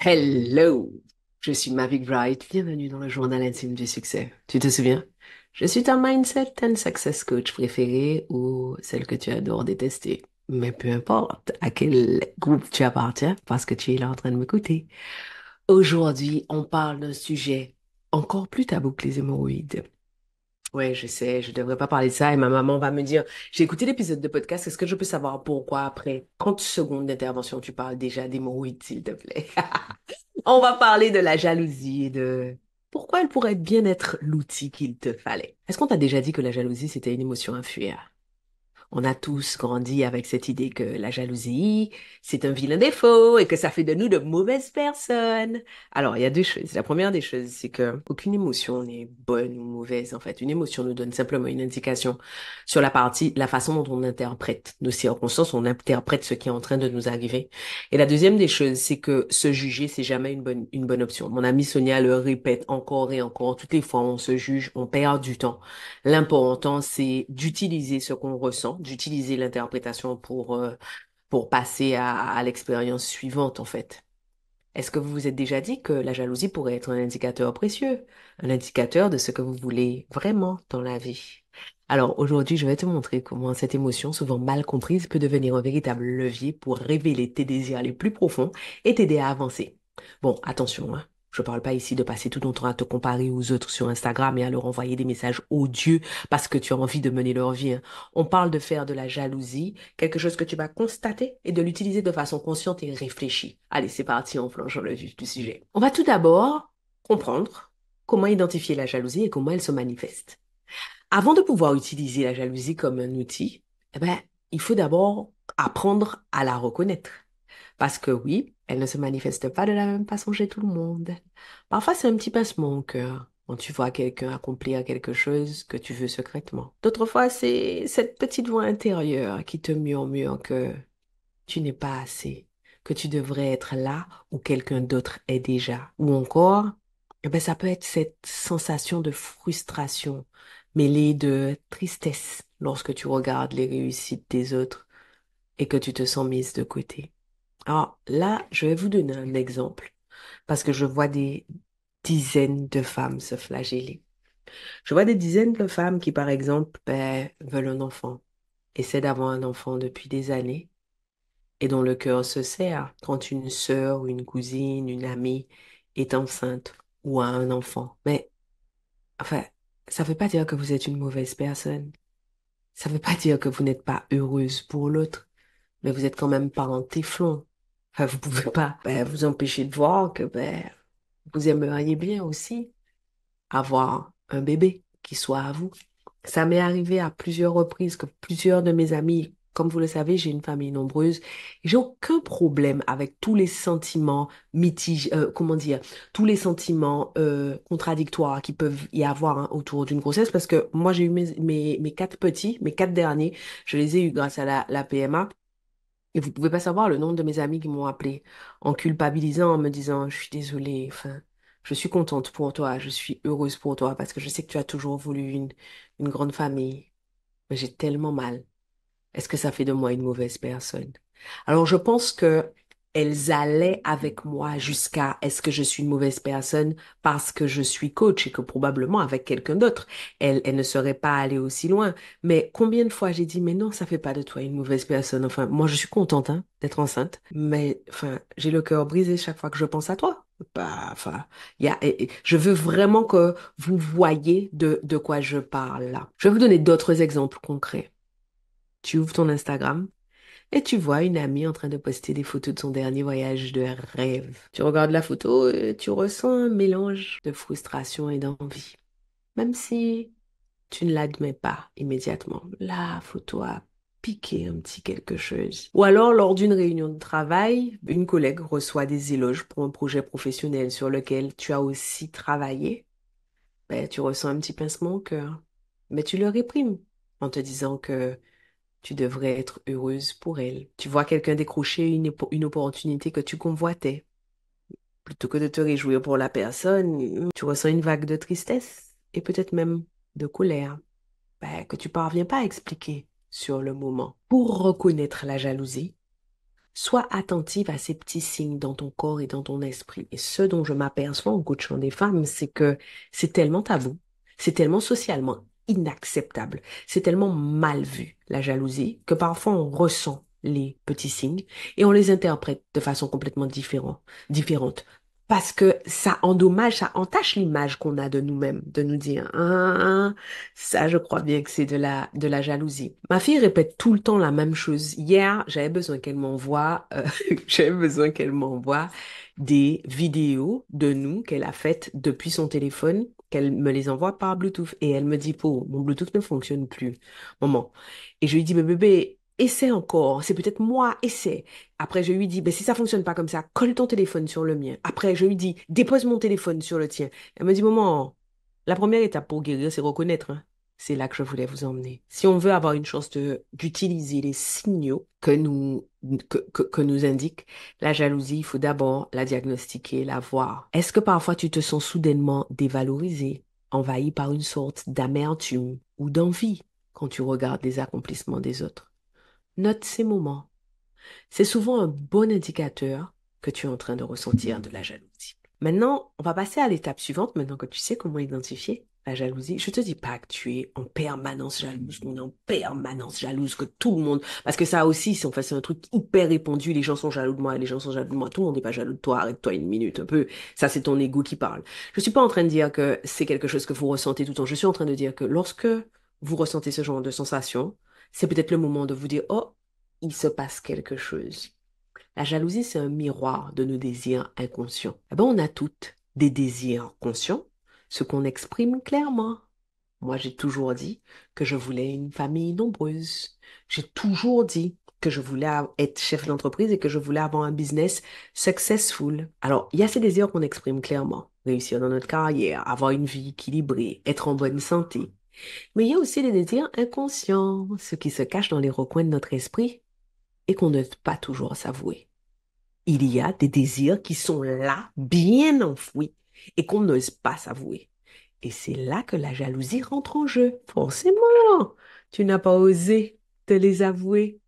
Hello, je suis Mavic Wright, bienvenue dans le journal intime du succès. Tu te souviens? Je suis ta mindset and success coach préférée ou celle que tu adores détester. Mais peu importe à quel groupe tu appartiens parce que tu es là en train de m'écouter. Aujourd'hui, on parle d'un sujet encore plus tabou que les hémorroïdes. Ouais, je sais, je devrais pas parler de ça et ma maman va me dire, j'ai écouté l'épisode de podcast, est-ce que je peux savoir pourquoi après 30 secondes d'intervention tu parles déjà d'hémorroïdes, s'il te plaît? On va parler de la jalousie et de pourquoi elle pourrait bien être l'outil qu'il te fallait. Est-ce qu'on t'a déjà dit que la jalousie, c'était une émotion à fuir? On a tous grandi avec cette idée que la jalousie, c'est un vilain défaut et que ça fait de nous de mauvaises personnes. Alors, il y a deux choses. La première des choses, c'est que aucune émotion n'est bonne ou mauvaise, en fait. Une émotion nous donne simplement une indication sur la façon dont on interprète nos circonstances, on interprète ce qui est en train de nous arriver. Et la deuxième des choses, c'est que se juger, c'est jamais une bonne option. Mon amie Sonia le répète encore et encore. Toutes les fois, on se juge, on perd du temps. L'important, c'est d'utiliser ce qu'on ressent, d'utiliser l'interprétation pour passer à l'expérience suivante, en fait. Est-ce que vous vous êtes déjà dit que la jalousie pourrait être un indicateur précieux, un indicateur de ce que vous voulez vraiment dans la vie? Alors aujourd'hui, je vais te montrer comment cette émotion, souvent mal comprise, peut devenir un véritable levier pour révéler tes désirs les plus profonds et t'aider à avancer. Bon, attention, hein. Je parle pas ici de passer tout ton temps à te comparer aux autres sur Instagram et à leur envoyer des messages odieux parce que tu as envie de mener leur vie, hein. On parle de faire de la jalousie quelque chose que tu vas constater et de l'utiliser de façon consciente et réfléchie. Allez, c'est parti, on plonge dans le vif du sujet. On va tout d'abord comprendre comment identifier la jalousie et comment elle se manifeste. Avant de pouvoir utiliser la jalousie comme un outil, eh ben, il faut d'abord apprendre à la reconnaître. Parce que oui, elle ne se manifeste pas de la même façon chez tout le monde. Parfois, c'est un petit pincement au cœur quand tu vois quelqu'un accomplir quelque chose que tu veux secrètement. D'autres fois, c'est cette petite voix intérieure qui te murmure que tu n'es pas assez, que tu devrais être là où quelqu'un d'autre est déjà. Ou encore, eh ben, ça peut être cette sensation de frustration mêlée de tristesse lorsque tu regardes les réussites des autres et que tu te sens mise de côté. Alors là, je vais vous donner un exemple parce que je vois des dizaines de femmes se flageller. Je vois des dizaines de femmes qui, par exemple, ben, veulent un enfant, essaient d'avoir un enfant depuis des années et dont le cœur se serre quand une sœur ou une cousine, une amie est enceinte ou a un enfant. Mais enfin, ça ne veut pas dire que vous êtes une mauvaise personne. Ça ne veut pas dire que vous n'êtes pas heureuse pour l'autre, mais vous êtes quand même pas en téflon. Enfin, vous pouvez pas ben, vous empêcher de voir que ben, vous aimeriez bien aussi avoir un bébé qui soit à vous. Ça m'est arrivé à plusieurs reprises que plusieurs de mes amis, comme vous le savez, j'ai une famille nombreuse, et j'ai aucun problème avec tous les sentiments mitigés, comment dire, tous les sentiments contradictoires qui peuvent y avoir hein, autour d'une grossesse, parce que moi j'ai eu mes quatre petits, mes quatre derniers, je les ai eus grâce à la PMA. Et vous pouvez pas savoir le nombre de mes amis qui m'ont appelé en culpabilisant, en me disant, je suis désolée, enfin, je suis contente pour toi, je suis heureuse pour toi parce que je sais que tu as toujours voulu une grande famille, mais j'ai tellement mal. Est-ce que ça fait de moi une mauvaise personne? Alors, je pense que elles allaient avec moi jusqu'à est-ce que je suis une mauvaise personne parce que je suis coach et que probablement avec quelqu'un d'autre, elles ne seraient pas allées aussi loin. Mais combien de fois j'ai dit, mais non, ça fait pas de toi une mauvaise personne. Enfin, moi, je suis contente, hein, d'être enceinte, mais enfin, j'ai le cœur brisé chaque fois que je pense à toi. Bah, enfin, je veux vraiment que vous voyez de quoi je parle là. Je vais vous donner d'autres exemples concrets. Tu ouvres ton Instagram et tu vois une amie en train de poster des photos de son dernier voyage de rêve. Tu regardes la photo et tu ressens un mélange de frustration et d'envie. Même si tu ne l'admets pas immédiatement. La photo a piqué un petit quelque chose. Ou alors, lors d'une réunion de travail, une collègue reçoit des éloges pour un projet professionnel sur lequel tu as aussi travaillé. Ben, tu ressens un petit pincement au cœur. Mais tu le réprimes en te disant que tu devrais être heureuse pour elle. Tu vois quelqu'un décrocher une opportunité que tu convoitais. Plutôt que de te réjouir pour la personne, tu ressens une vague de tristesse et peut-être même de colère ben, que tu parviens pas à expliquer sur le moment. Pour reconnaître la jalousie, Sois attentive à ces petits signes dans ton corps et dans ton esprit. Et ce dont je m'aperçois en coachant des femmes, c'est que c'est tellement tabou, c'est tellement socialement inacceptable, c'est tellement mal vu, la jalousie, que parfois on ressent les petits signes et on les interprète de façon complètement différente. Parce que ça endommage, ça entache l'image qu'on a de nous-mêmes, de nous dire, ça, je crois bien que c'est de la jalousie. Ma fille répète tout le temps la même chose. Hier, j'avais besoin qu'elle m'envoie, j'avais besoin qu'elle m'envoie des vidéos de nous qu'elle a faites depuis son téléphone, qu'elle me les envoie par Bluetooth. Et elle me dit, Po, mon Bluetooth ne fonctionne plus. Maman. Et je lui dis, mais bébé, essaie encore. C'est peut-être moi, essaie. Après, je lui dis, ben, si ça fonctionne pas comme ça, colle ton téléphone sur le mien. Après, je lui dis, dépose mon téléphone sur le tien. Elle me dit, maman, la première étape pour guérir, c'est reconnaître, hein. C'est là que je voulais vous emmener. Si on veut avoir une chance d'utiliser les signaux que nous indique la jalousie, il faut d'abord la diagnostiquer, la voir. Est-ce que parfois tu te sens soudainement dévalorisé, envahi par une sorte d'amertume ou d'envie quand tu regardes les accomplissements des autres? Note ces moments. C'est souvent un bon indicateur que tu es en train de ressentir de la jalousie. Maintenant, on va passer à l'étape suivante, maintenant que tu sais comment identifier la jalousie. Je te dis pas que tu es en permanence jalouse, qu'on est en permanence jalouse, que tout le monde... Parce que ça aussi, c'est un truc hyper répandu, les gens sont jaloux de moi, les gens sont jaloux de moi, tout le monde n'est pas jaloux de toi, arrête-toi une minute un peu. Ça, c'est ton ego qui parle. Je suis pas en train de dire que c'est quelque chose que vous ressentez tout le temps. Je suis en train de dire que lorsque vous ressentez ce genre de sensation, c'est peut-être le moment de vous dire, oh, il se passe quelque chose. La jalousie, c'est un miroir de nos désirs inconscients. Eh ben, on a toutes des désirs conscients, ce qu'on exprime clairement. Moi, j'ai toujours dit que je voulais une famille nombreuse. J'ai toujours dit que je voulais être chef d'entreprise et que je voulais avoir un business successful. Alors, il y a ces désirs qu'on exprime clairement. Réussir dans notre carrière, avoir une vie équilibrée, être en bonne santé. Mais il y a aussi des désirs inconscients, ceux qui se cachent dans les recoins de notre esprit et qu'on n'ose pas toujours s'avouer. Il y a des désirs qui sont là, bien enfouis, et qu'on n'ose pas s'avouer. Et c'est là que la jalousie rentre en jeu. Forcément, tu n'as pas osé te les avouer.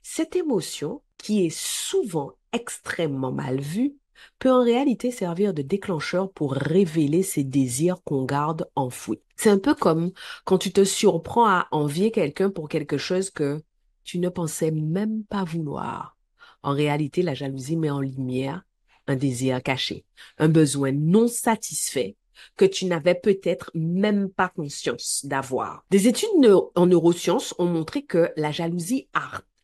Cette émotion, qui est souvent extrêmement mal vue, peut en réalité servir de déclencheur pour révéler ces désirs qu'on garde enfouis. C'est un peu comme quand tu te surprends à envier quelqu'un pour quelque chose que tu ne pensais même pas vouloir. En réalité, la jalousie met en lumière un désir caché, un besoin non satisfait que tu n'avais peut-être même pas conscience d'avoir. Des études en neurosciences ont montré que la jalousie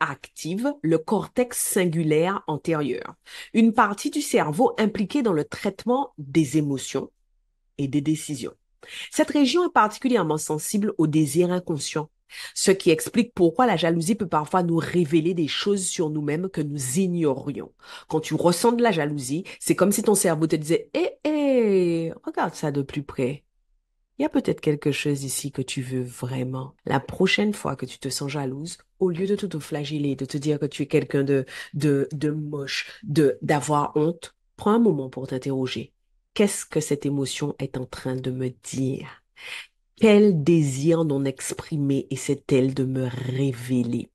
active le cortex singulaire antérieur, une partie du cerveau impliquée dans le traitement des émotions et des décisions. Cette région est particulièrement sensible au désir inconscient, ce qui explique pourquoi la jalousie peut parfois nous révéler des choses sur nous-mêmes que nous ignorions. Quand tu ressens de la jalousie, c'est comme si ton cerveau te disait, regarde ça de plus près. Il y a peut-être quelque chose ici que tu veux vraiment. La prochaine fois que tu te sens jalouse, au lieu de te flageller, de te dire que tu es quelqu'un de moche, d'avoir honte, prends un moment pour t'interroger. Qu'est-ce que cette émotion est en train de me dire? Quel désir non exprimé essaie-t-elle de me révéler?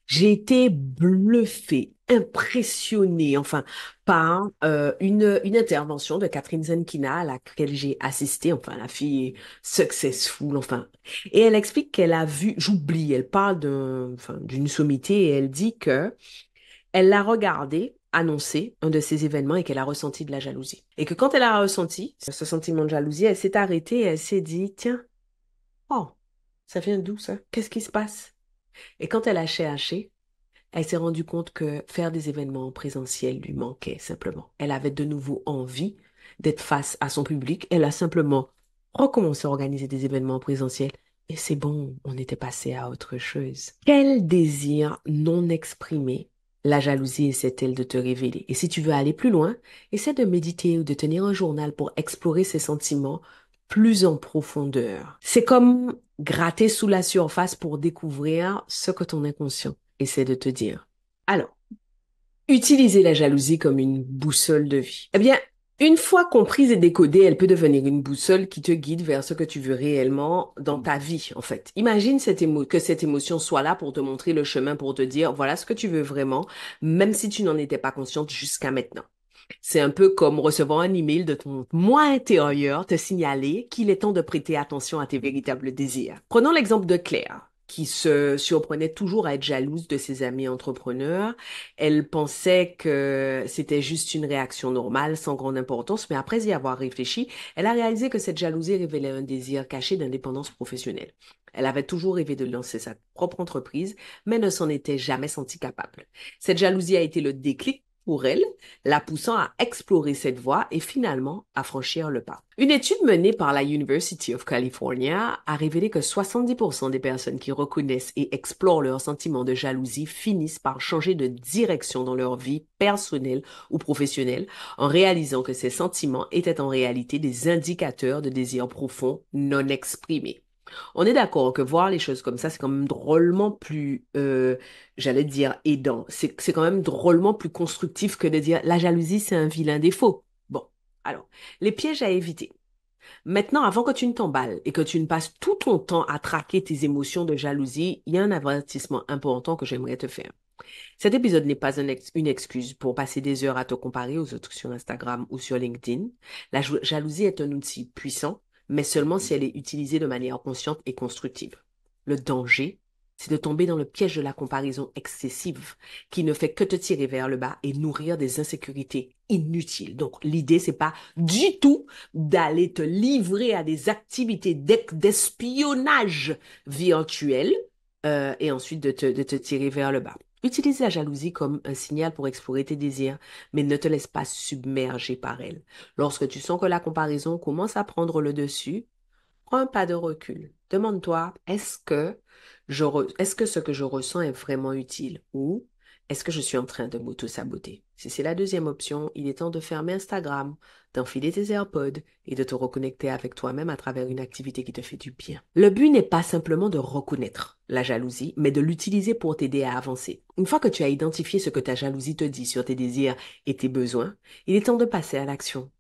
J'ai été bluffée, impressionnée, enfin, par une intervention de Catherine Zenkina à laquelle j'ai assisté, enfin, la fille est successful, enfin. Et elle explique qu'elle a vu, j'oublie, elle parle d'une sommité et elle dit que elle l'a regardé annoncer un de ces événements et qu'elle a ressenti de la jalousie. Et que quand elle a ressenti ce sentiment de jalousie, elle s'est arrêtée et elle s'est dit, tiens, oh, ça vient d'où ça? Qu'est-ce qui se passe? Et quand elle a cherché, elle s'est rendue compte que faire des événements en présentiel lui manquait simplement. Elle avait de nouveau envie d'être face à son public. Elle a simplement recommencé à organiser des événements en présentiel. Et c'est bon, on était passé à autre chose. Quel désir non exprimé la jalousie essaie-t-elle de te révéler? Et si tu veux aller plus loin, essaie de méditer ou de tenir un journal pour explorer ces sentiments plus en profondeur. C'est comme gratter sous la surface pour découvrir ce que ton inconscient essaie de te dire. Alors, utiliser la jalousie comme une boussole de vie. Eh bien, Une fois comprise et décodée, elle peut devenir une boussole qui te guide vers ce que tu veux réellement dans ta vie, en fait. Imagine que cette émotion soit là pour te montrer le chemin, pour te dire, voilà ce que tu veux vraiment, même si tu n'en étais pas consciente jusqu'à maintenant. C'est un peu comme recevoir un email de ton moi intérieur te signaler qu'il est temps de prêter attention à tes véritables désirs. Prenons l'exemple de Claire, qui se surprenait toujours à être jalouse de ses amis entrepreneurs. Elle pensait que c'était juste une réaction normale, sans grande importance, mais après y avoir réfléchi, elle a réalisé que cette jalousie révélait un désir caché d'indépendance professionnelle. Elle avait toujours rêvé de lancer sa propre entreprise, mais ne s'en était jamais sentie capable. Cette jalousie a été le déclic pour elle, la poussant à explorer cette voie et finalement à franchir le pas. Une étude menée par la University of California a révélé que 70% des personnes qui reconnaissent et explorent leurs sentiments de jalousie finissent par changer de direction dans leur vie personnelle ou professionnelle en réalisant que ces sentiments étaient en réalité des indicateurs de désirs profonds non exprimés. On est d'accord que voir les choses comme ça, c'est quand même drôlement plus, j'allais dire, aidant. C'est quand même drôlement plus constructif que de dire la jalousie, c'est un vilain défaut. Bon, alors, les pièges à éviter. Maintenant, avant que tu ne t'emballes et que tu ne passes tout ton temps à traquer tes émotions de jalousie, il y a un avertissement important que j'aimerais te faire. Cet épisode n'est pas une excuse pour passer des heures à te comparer aux autres sur Instagram ou sur LinkedIn. La jalousie est un outil puissant, mais seulement si elle est utilisée de manière consciente et constructive. Le danger, c'est de tomber dans le piège de la comparaison excessive qui ne fait que te tirer vers le bas et nourrir des insécurités inutiles. Donc, l'idée, c'est pas du tout d'aller te livrer à des activités d'espionnage virtuel et ensuite de te tirer vers le bas. Utilise la jalousie comme un signal pour explorer tes désirs, mais ne te laisse pas submerger par elle. Lorsque tu sens que la comparaison commence à prendre le dessus, prends un pas de recul. Demande-toi, est-ce que ce que je ressens est vraiment utile ou est-ce que je suis en train de m'auto-saboter? Si c'est la deuxième option, il est temps de fermer Instagram, d'enfiler tes AirPods et de te reconnecter avec toi-même à travers une activité qui te fait du bien. Le but n'est pas simplement de reconnaître la jalousie, mais de l'utiliser pour t'aider à avancer. Une fois que tu as identifié ce que ta jalousie te dit sur tes désirs et tes besoins, il est temps de passer à l'action.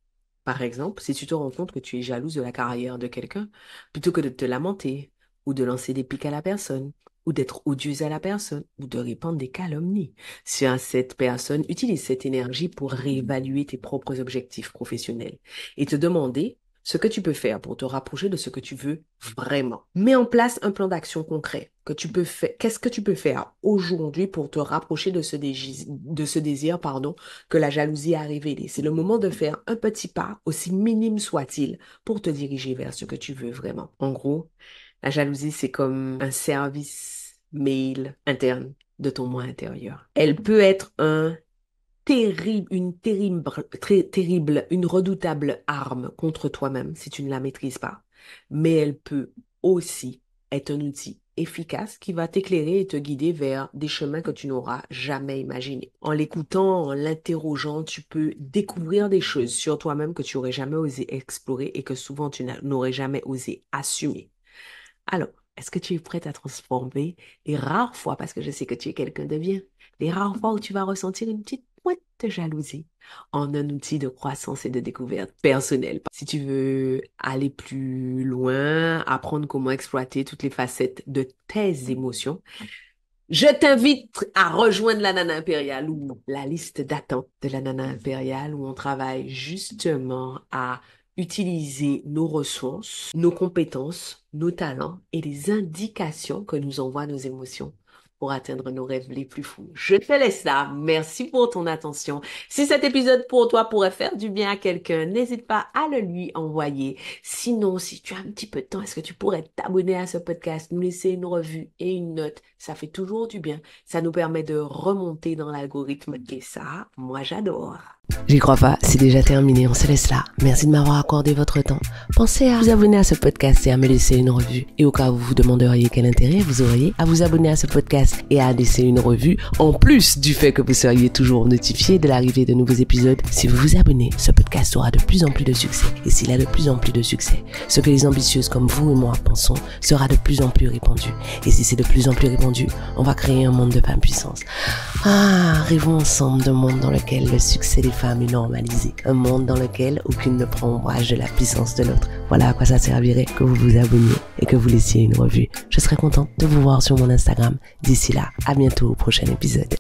Par exemple, si tu te rends compte que tu es jalouse de la carrière de quelqu'un, plutôt que de te lamenter, ou de lancer des piques à la personne, ou d'être odieuse à la personne, ou de répandre des calomnies sur cette personne, utilise cette énergie pour réévaluer tes propres objectifs professionnels et te demander ce que tu peux faire pour te rapprocher de ce que tu veux vraiment. Mets en place un plan d'action concret que tu peux faire. Qu'est-ce que tu peux faire aujourd'hui pour te rapprocher de ce désir, que la jalousie a révélé? C'est le moment de faire un petit pas, aussi minime soit-il, pour te diriger vers ce que tu veux vraiment. En gros, la jalousie, c'est comme un service mail interne de ton moi intérieur. Elle peut être une redoutable arme contre toi-même si tu ne la maîtrises pas. Mais elle peut aussi être un outil efficace qui va t'éclairer et te guider vers des chemins que tu n'auras jamais imaginés. En l'écoutant, en l'interrogeant, tu peux découvrir des choses sur toi-même que tu n'aurais jamais osé explorer et que souvent tu n'aurais jamais osé assumer. Alors, est-ce que tu es prête à transformer les rares fois, parce que je sais que tu es quelqu'un de bien, les rares fois où tu vas ressentir une petite pointe de jalousie en un outil de croissance et de découverte personnelle? Si tu veux aller plus loin, apprendre comment exploiter toutes les facettes de tes émotions, je t'invite à rejoindre la Nana Impériale ou la liste d'attente de la Nana Impériale où on travaille justement à utiliser nos ressources, nos compétences, nos talents et les indications que nous envoient nos émotions pour atteindre nos rêves les plus fous. Je te laisse là. Merci pour ton attention. Si cet épisode pour toi pourrait faire du bien à quelqu'un, n'hésite pas à le lui envoyer. Sinon, si tu as un petit peu de temps, est-ce que tu pourrais t'abonner à ce podcast, nous laisser une revue et une note? Ça fait toujours du bien. Ça nous permet de remonter dans l'algorithme et ça, moi j'adore. J'y crois pas, c'est déjà terminé, on se laisse là. Merci de m'avoir accordé votre temps. Pensez à vous abonner à ce podcast et à me laisser une revue. Et au cas où vous vous demanderiez quel intérêt vous auriez à vous abonner à ce podcast et à laisser une revue, en plus du fait que vous seriez toujours notifié de l'arrivée de nouveaux épisodes, si vous vous abonnez, ce podcast aura de plus en plus de succès. Et s'il a de plus en plus de succès, ce que les ambitieuses comme vous et moi pensons sera de plus en plus répandu. Et si c'est de plus en plus répandu, on va créer un monde de femmes puissantes. Rêvons ensemble d'un monde dans lequel le succès des des femmes normalisées. Un monde dans lequel aucune ne prend ombrage de la puissance de l'autre. Voilà à quoi ça servirait que vous vous abonniez et que vous laissiez une revue. Je serais contente de vous voir sur mon Instagram. D'ici là, à bientôt au prochain épisode.